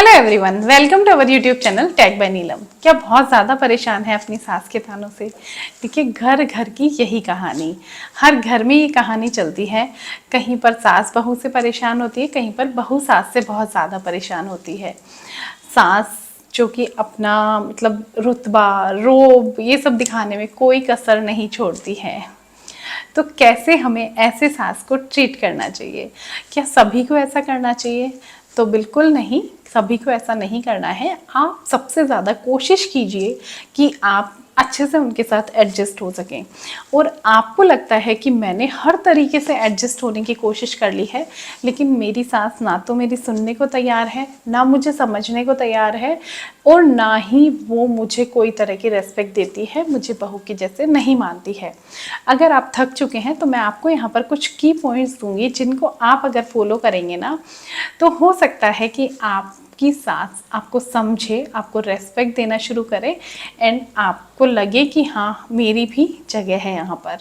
Hello everyone, welcome to our YouTube channel tag by Neelam. क्या बहुत ज़्यादा परेशान है अपनी सास के तानों से? देखिए, घर घर की यही कहानी, हर घर में ये कहानी चलती है। कहीं पर सास बहू से परेशान होती है, कहीं पर बहू सास से बहुत ज़्यादा परेशान होती है। सास जो कि अपना मतलब रुतबा, रोब ये सब दिखाने में कोई कसर नहीं छोड़ती है। तो कैसे हमें ऐसे सास को ट्रीट करना चाहिए? क्या सभी को ऐसा करना चाहिए? तो बिल्कुल नहीं, सभी को ऐसा नहीं करना है। आप सबसे ज़्यादा कोशिश कीजिए कि आप अच्छे से उनके साथ एडजस्ट हो सकें। और आपको लगता है कि मैंने हर तरीके से एडजस्ट होने की कोशिश कर ली है, लेकिन मेरी सास ना तो मेरी सुनने को तैयार है, ना मुझे समझने को तैयार है, और ना ही वो मुझे कोई तरह की रेस्पेक्ट देती है, मुझे बहू की जैसे नहीं मानती है। अगर आप थक चुके हैं तो मैं आपको यहाँ पर कुछ की पॉइंट्स दूंगी, जिनको आप अगर फॉलो करेंगे ना, तो हो सकता है कि आपकी सास आपको समझे, आपको रेस्पेक्ट देना शुरू करे, एंड आपको लगे कि हाँ, मेरी भी जगह है यहाँ पर।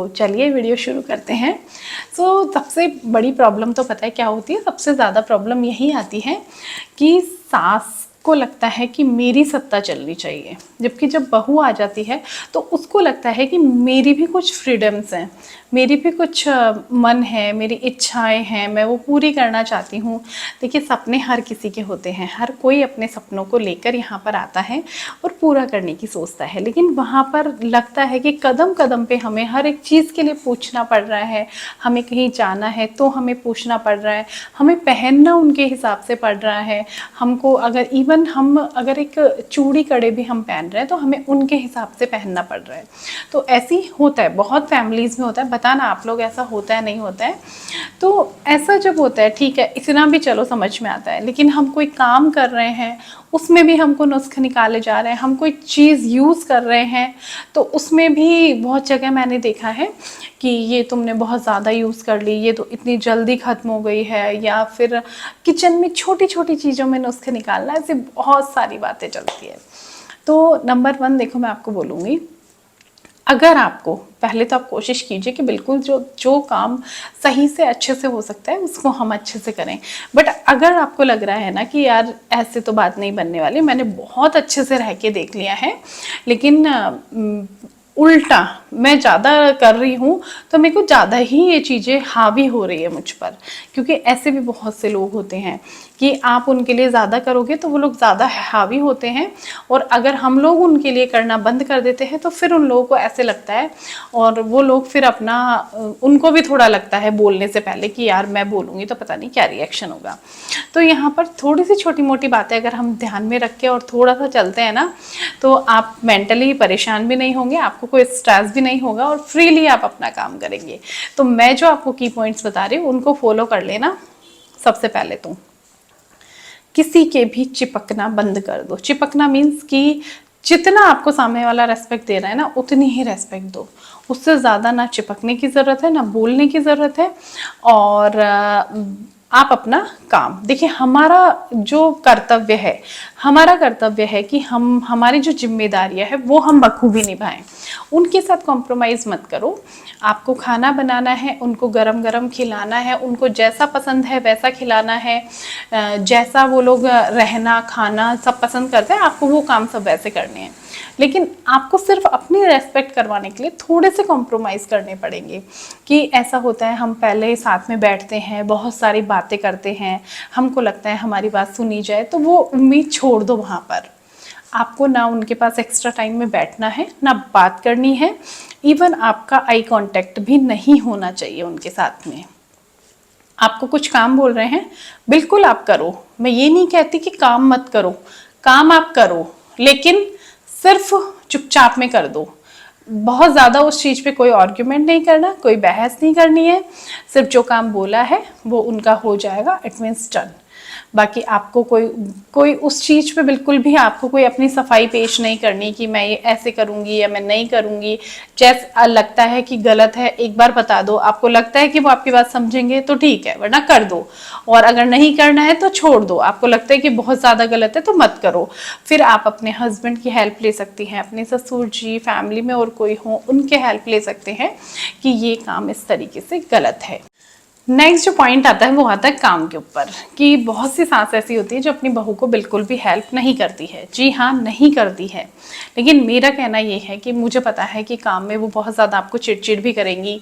चलिए वीडियो शुरू करते हैं। सबसे बड़ी प्रॉब्लम तो पता है क्या होती है? सबसे ज़्यादा प्रॉब्लम यही आती है कि सास को लगता है कि मेरी सत्ता चलनी चाहिए, जबकि जब बहू आ जाती है तो उसको लगता है कि मेरी भी कुछ फ्रीडम्स हैं, मेरी भी कुछ मन है, मेरी इच्छाएं हैं, मैं वो पूरी करना चाहती हूँ। देखिए, सपने हर किसी के होते हैं, हर कोई अपने सपनों को लेकर यहाँ पर आता है और पूरा करने की सोचता है, लेकिन वहाँ पर लगता है कि कदम कदम पे हमें हर एक चीज़ के लिए पूछना पड़ रहा है। हमें कहीं जाना है तो हमें पूछना पड़ रहा है, हमें पहनना उनके हिसाब से पड़ रहा है, हमको अगर इवन हम अगर एक चूड़ी कड़े भी हम पहन रहे हैं तो हमें उनके हिसाब से पहनना पड़ रहा है। तो ऐसी होता है, बहुत फैमिलीज़ में होता है। बताना आप लोग, ऐसा होता है नहीं होता है? तो ऐसा जब होता है, ठीक है, इतना भी चलो समझ में आता है, लेकिन हम कोई काम कर रहे हैं उसमें भी हमको नुस्खे निकाले जा रहे हैं, हम कोई चीज़ यूज़ कर रहे हैं तो उसमें भी बहुत जगह मैंने देखा है कि ये तुमने बहुत ज़्यादा यूज़ कर ली, ये तो इतनी जल्दी ख़त्म हो गई है, या फिर किचन में छोटी छोटी चीज़ों में नुस्खे निकालना, ऐसी बहुत सारी बातें चलती है। तो नंबर 1 देखो, मैं आपको बोलूँगी, अगर आपको पहले तो आप कोशिश कीजिए कि बिल्कुल जो जो काम सही से अच्छे से हो सकता है उसको हम अच्छे से करें। बट अगर आपको लग रहा है ना कि यार ऐसे तो बात नहीं बनने वाली, मैंने बहुत अच्छे से रह के देख लिया है, लेकिन उल्टा मैं ज़्यादा कर रही हूँ तो मेरे को ज़्यादा ही ये चीज़ें हावी हो रही है मुझ पर, क्योंकि ऐसे भी बहुत से लोग होते हैं कि आप उनके लिए ज़्यादा करोगे तो वो लोग ज़्यादा हावी होते हैं, और अगर हम लोग उनके लिए करना बंद कर देते हैं तो फिर उन लोगों को ऐसे लगता है, और वो लोग फिर अपना उनको भी थोड़ा लगता है बोलने से पहले कि यार मैं बोलूँगी तो पता नहीं क्या रिएक्शन होगा। तो यहाँ पर थोड़ी सी छोटी मोटी बातें अगर हम ध्यान में रख के और थोड़ा सा चलते हैं ना, तो आप मेंटली परेशान भी नहीं होंगे, आपको कोई स्ट्रेस भी नहीं होगा, और फ्रीली आप अपना काम करेंगे। तो मैं जो आपको की पॉइंट्स बता रही हूँ उनको फॉलो कर लेना। सबसे पहले तो किसी के भी चिपकना बंद कर दो। चिपकना मीन्स कि जितना आपको सामने वाला रेस्पेक्ट दे रहा है ना, उतनी ही रेस्पेक्ट दो, उससे ज़्यादा ना चिपकने की ज़रूरत है, ना बोलने की ज़रूरत है। और आप अपना काम देखिए, हमारा जो कर्तव्य है, हमारा कर्तव्य है कि हमारी जो जिम्मेदारियां है वो हम बखूबी निभाएं। उनके साथ कॉम्प्रोमाइज़ मत करो। आपको खाना बनाना है, उनको गरम गरम खिलाना है, उनको जैसा पसंद है वैसा खिलाना है, जैसा वो लोग रहना खाना सब पसंद करते हैं, आपको वो काम सब वैसे करने हैं। लेकिन आपको सिर्फ अपनी रेस्पेक्ट करवाने के लिए थोड़े से कॉम्प्रोमाइज़ करने पड़ेंगे। कि ऐसा होता है, हम पहले साथ में बैठते हैं, बहुत सारी बातें करते हैं, हमको लगता है हमारी बात सुनी जाए, तो वो उम्मीद छोड़ दो। वहाँ पर आपको ना उनके पास एक्स्ट्रा टाइम में बैठना है, ना बात करनी है, इवन आपका आई कांटेक्ट भी नहीं होना चाहिए उनके साथ में। आपको कुछ काम बोल रहे हैं, बिल्कुल आप करो, मैं ये नहीं कहती कि काम मत करो, काम आप करो, लेकिन सिर्फ चुपचाप में कर दो। बहुत ज़्यादा उस चीज़ पे कोई आर्ग्यूमेंट नहीं करना, कोई बहस नहीं करनी है, सिर्फ जो काम बोला है वो उनका हो जाएगा, इट मीन्स डन। बाकी आपको कोई उस चीज़ पे बिल्कुल भी आपको कोई अपनी सफाई पेश नहीं करनी कि मैं ये ऐसे करूँगी या मैं नहीं करूँगी। जैसे लगता है कि गलत है, एक बार बता दो, आपको लगता है कि वो आपकी बात समझेंगे तो ठीक है, वरना कर दो, और अगर नहीं करना है तो छोड़ दो। आपको लगता है कि बहुत ज़्यादा गलत है तो मत करो। फिर आप अपने हस्बैंड की हेल्प ले सकती हैं, अपने ससुर जी, फैमिली में और कोई हो उनके हेल्प ले सकते हैं कि ये काम इस तरीके से गलत है। नेक्स्ट जो पॉइंट आता है वो आता है काम के ऊपर, कि बहुत सी सास ऐसी होती है जो अपनी बहू को बिल्कुल भी हेल्प नहीं करती है। जी हाँ, नहीं करती है। लेकिन मेरा कहना ये है कि मुझे पता है कि काम में वो बहुत ज़्यादा आपको चिड़चिड़ भी करेंगी,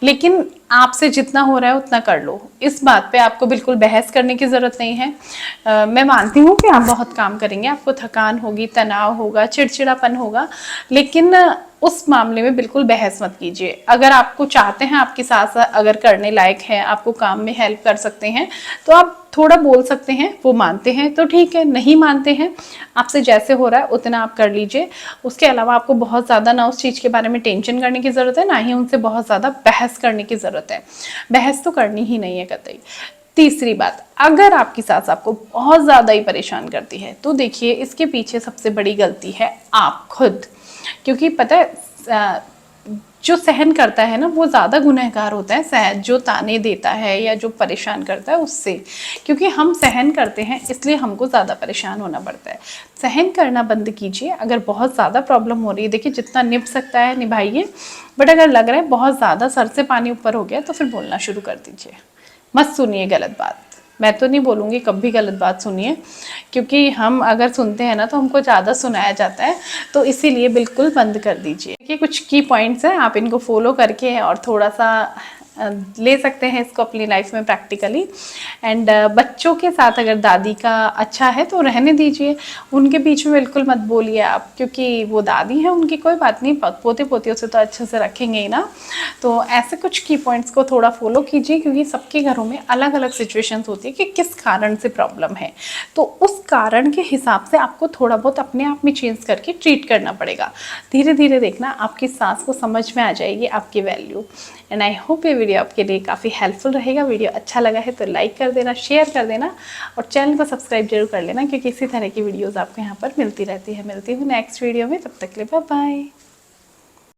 लेकिन आपसे जितना हो रहा है उतना कर लो। इस बात पे आपको बिल्कुल बहस करने की ज़रूरत नहीं है। मैं मानती हूँ कि आप बहुत काम करेंगे, आपको थकान होगी, तनाव होगा, चिड़चिड़ापन होगा, लेकिन उस मामले में बिल्कुल बहस मत कीजिए। अगर आपको चाहते हैं, आपकी सास अगर करने लायक है, आपको काम में हेल्प कर सकते हैं, तो आप थोड़ा बोल सकते हैं। वो मानते हैं तो ठीक है, नहीं मानते हैं, आपसे जैसे हो रहा है उतना आप कर लीजिए। उसके अलावा आपको बहुत ज़्यादा ना उस चीज़ के बारे में टेंशन करने की ज़रूरत है, ना ही उनसे बहुत ज़्यादा बहस करने की ज़रूरत है। बहस तो करनी ही नहीं है कतई। तीसरी बात, अगर आपकी सास आपको बहुत ज़्यादा ही परेशान करती है, तो देखिए इसके पीछे सबसे बड़ी गलती है आप खुद। क्योंकि पता है, जो सहन करता है ना वो ज़्यादा गुनहगार होता है, सहन जो ताने देता है या जो परेशान करता है उससे। क्योंकि हम सहन करते हैं इसलिए हमको ज़्यादा परेशान होना पड़ता है। सहन करना बंद कीजिए। अगर बहुत ज़्यादा प्रॉब्लम हो रही है, देखिए जितना निभ सकता है निभाइए, बट अगर लग रहा है बहुत ज़्यादा सर से पानी ऊपर हो गया तो फिर बोलना शुरू कर दीजिए। मत सुनिए गलत बात। मैं तो नहीं बोलूँगी कभी गलत बात सुनिए, क्योंकि हम अगर सुनते हैं ना तो हमको ज़्यादा सुनाया जाता है, तो इसीलिए बिल्कुल बंद कर दीजिए। देखिए कुछ की पॉइंट्स हैं, आप इनको फॉलो करके और थोड़ा सा ले सकते हैं इसको अपनी लाइफ में प्रैक्टिकली। एंड बच्चों के साथ अगर दादी का अच्छा है तो रहने दीजिए, उनके बीच में बिल्कुल मत बोलिए आप, क्योंकि वो दादी हैं, उनकी कोई बात नहीं, पोते पोतियों से तो अच्छे से रखेंगे ही ना। तो ऐसे कुछ की पॉइंट्स को थोड़ा फॉलो कीजिए, क्योंकि सबके घरों में अलग अलग सिचुएशंस होती है कि किस कारण से प्रॉब्लम है, तो उस कारण के हिसाब से आपको थोड़ा बहुत अपने आप में चेंज करके ट्रीट करना पड़ेगा। धीरे धीरे देखना आपकी सास को समझ में आ जाएगी आपकी वैल्यू। एंड आई होप ये वीडियो आपके लिए काफ़ी हेल्पफुल रहेगा। वीडियो अच्छा लगा है तो लाइक कर देना, शेयर कर देना और चैनल को सब्सक्राइब जरूर कर लेना, क्योंकि इसी तरह की वीडियोज़ आपको यहाँ पर मिलती रहती है। मिलती हूँ नेक्स्ट वीडियो में, तब तक के लिए बाय बाय।